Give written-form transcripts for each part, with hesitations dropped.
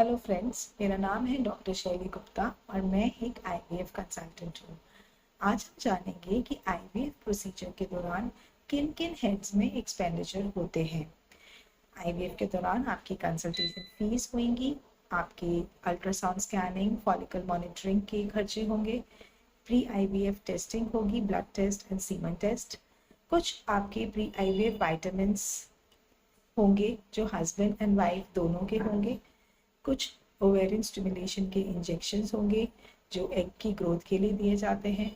Hello friends, मेरा नाम है डॉक्टर शैली गुप्ता और मैं एक आईवीएफ कंसल्टेंट हूँ। आज हम जानेंगे कि आईवीएफ प्रोसीजर के दौरान किन किन हेड्स में एक्सपेंडिचर होते हैं। आईवीएफ के दौरान आपकी कंसल्टेशन फीस होंगी, आपकी अल्ट्रासाउंड स्कैनिंग, फॉलिकल मॉनिटरिंग के खर्चे होंगे, प्री आईवीएफ टेस्टिंग होगी, blood test and semen test, कुछ आपके प्री आईवीएफ वाइटामिन्स होंगे जो हस्बैंड एंड वाइफ दोनों के होंगे, कुछ ओवेरियन स्टिमुलेशन के इंजेक्शंस होंगे जो एग की ग्रोथ के लिए दिए जाते हैं।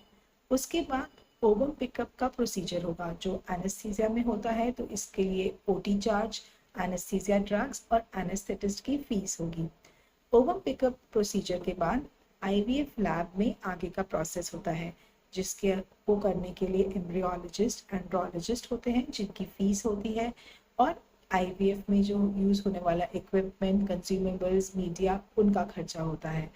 उसके बाद ओवम पिकअप का प्रोसीजर होगा जो एनेस्थीसिया में होता है, तो इसके लिए ओटी चार्ज, एनेस्थीसिया ड्रग्स और एनेस्थेटिस्ट की फीस होगी। ओवम पिकअप प्रोसीजर के बाद आईवीएफ लैब में आगे का प्रोसेस होता है जिसके को करने के लिए एम्ब्रियोलॉजिस्ट एंड्रोलॉजिस्ट होते हैं जिनकी फीस होती है, और आईवीएफ में जो यूज़ होने वाला इक्विपमेंट, कंज्यूमेबल्स, मीडिया, उनका खर्चा होता है।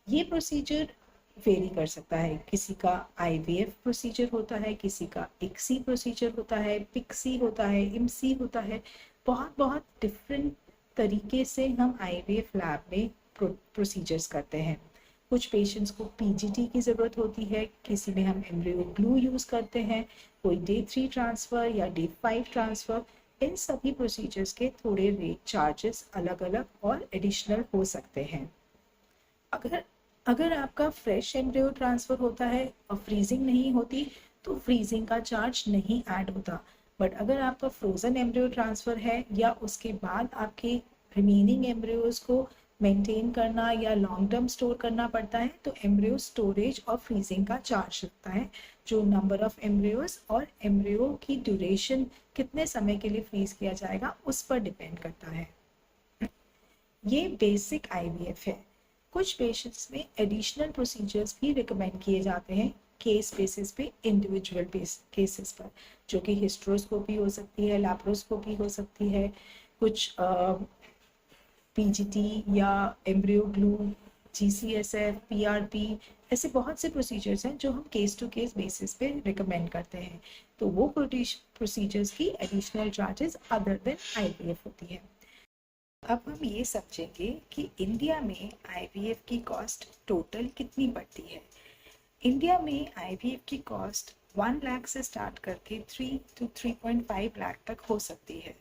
ये प्रोसीजर वेरी कर सकता है, किसी का आईवीएफ प्रोसीजर होता है, किसी का इक्सी प्रोसीजर होता है, पिक्सी होता है, इमसी होता है। बहुत बहुत डिफरेंट तरीके से हम आईवीएफ लैब में प्रोसीजर्स करते हैं। कुछ पेशेंट्स को पीजीटी की ज़रूरत होती है, किसी में हम एम्ब्रियो ग्लू यूज़ करते हैं, कोई डे 3 ट्रांसफ़र या डे 5 ट्रांसफ़र। इन सभी प्रोसीजर्स के थोड़े रेट चार्जेस अलग अलग और एडिशनल हो सकते हैं। अगर आपका फ्रेश एम्ब्रियो ट्रांसफ़र होता है और फ्रीजिंग नहीं होती तो फ्रीजिंग का चार्ज नहीं ऐड होता, बट अगर आपका फ्रोज़न एम्ब्रियो ट्रांसफ़र है या उसके बाद आपके रिमेनिंग एम्ब्रियोज को मेंटेन करना या लॉन्ग टर्म स्टोर करना पड़ता है तो एम्ब्रियो स्टोरेज और फ्रीजिंग का चार्ज लगता है, जो नंबर ऑफ एम्ब्रियोज और एम्ब्रियो की ड्यूरेशन, कितने समय के लिए फ्रीज किया जाएगा, उस पर डिपेंड करता है। ये बेसिक आईवीएफ है। कुछ पेशेंट्स में एडिशनल प्रोसीजर्स भी रिकमेंड किए जाते हैं केस बेसिस पे, इंडिविजुअल केसेस पर, जो कि हिस्ट्रोस्कोपी हो सकती है, लैप्रोस्कोपी हो सकती है, कुछ पीजीटी या एम्ब्रियो ग्लू, जीसीएसएफ, पीआरपी, ऐसे बहुत से प्रोसीजर्स हैं जो हम केस टू केस बेसिस पे रिकमेंड करते हैं। तो वो प्रोसीजर्स की additional charges other than IVF होती है। अब हम ये समझेंगे कि इंडिया में आईवीएफ की कॉस्ट टोटल कितनी पड़ती है। इंडिया में आईवीएफ की कॉस्ट 1 लाख से स्टार्ट करके 3 to 3.5 लाख तक हो सकती है।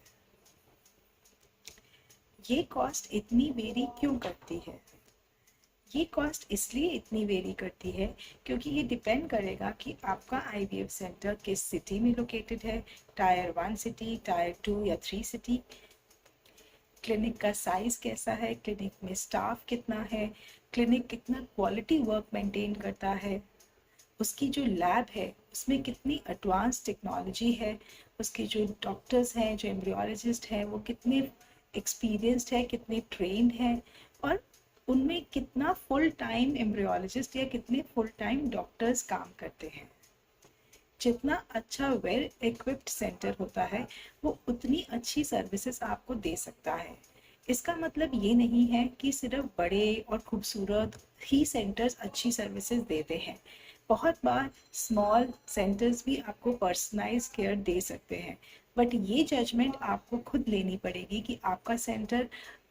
ये कॉस्ट इतनी वेरी क्यों करती है? ये कॉस्ट इसलिए इतनी वेरी करती है क्योंकि ये डिपेंड करेगा कि आपका आईवीएफ सेंटर किस सिटी में लोकेटेड है, टायर 1 सिटी, टायर 2 या 3 सिटी, क्लिनिक का साइज कैसा है, क्लिनिक में स्टाफ कितना है, क्लिनिक कितना क्वालिटी वर्क मेंटेन करता है, उसकी जो लैब है उसमें कितनी एडवांस टेक्नोलॉजी है, उसके जो डॉक्टर्स हैं, जो एम्ब्रियोलॉजिस्ट हैं, वो कितने एक्सपीरियंस्ड है, कितने ट्रेंड हैं, और उनमें कितना फुल टाइम एम्ब्रियोलॉजिस्ट या कितने फुल टाइम डॉक्टर्स काम करते हैं। जितना अच्छा वेल इक्विप्ड सेंटर होता है वो उतनी अच्छी सर्विसेज आपको दे सकता है। इसका मतलब ये नहीं है कि सिर्फ बड़े और खूबसूरत ही सेंटर्स अच्छी सर्विसेज देते हैं। बहुत बार स्मॉल सेंटर्स भी आपको पर्सनलाइज केयर दे सकते हैं, बट ये जजमेंट आपको खुद लेनी पड़ेगी कि आपका सेंटर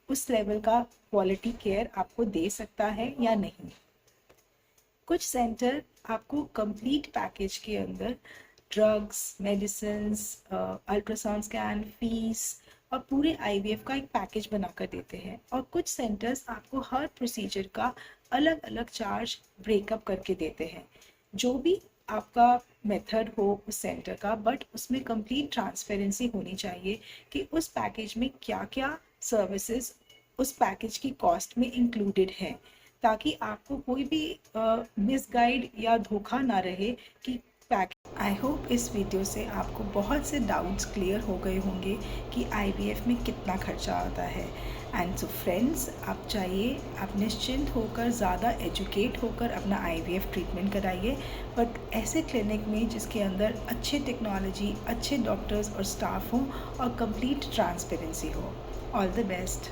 उस लेवल का क्वालिटी केयर आपको दे सकता है या नहीं। कुछ सेंटर आपको कंप्लीट पैकेज के अंदर drugs, medicines, ultrasound scan, fees और पूरे आईवीएफ का एक पैकेज बनाकर देते हैं, और कुछ सेंटर्स आपको हर प्रोसीजर का अलग अलग चार्ज ब्रेकअप करके देते हैं। जो भी आपका मेथड हो उस सेंटर का, बट उसमें कंप्लीट ट्रांसपेरेंसी होनी चाहिए कि उस पैकेज में क्या क्या सर्विसेज उस पैकेज की कॉस्ट में इंक्लूडेड है, ताकि आपको कोई भी मिसगाइड या धोखा ना रहे कि पैकेज। आई होप इस वीडियो से आपको बहुत से डाउट्स क्लियर हो गए होंगे कि आईवीएफ में कितना खर्चा आता है। एंड सो फ्रेंड्स, आप चाहिए आप निश्चिंत होकर, ज़्यादा एजुकेट होकर अपना आईवीएफ ट्रीटमेंट कराइए, बट ऐसे क्लिनिक में जिसके अंदर अच्छे टेक्नोलॉजी, अच्छे डॉक्टर्स और स्टाफ हों और कंप्लीट ट्रांसपेरेंसी हो। All the best.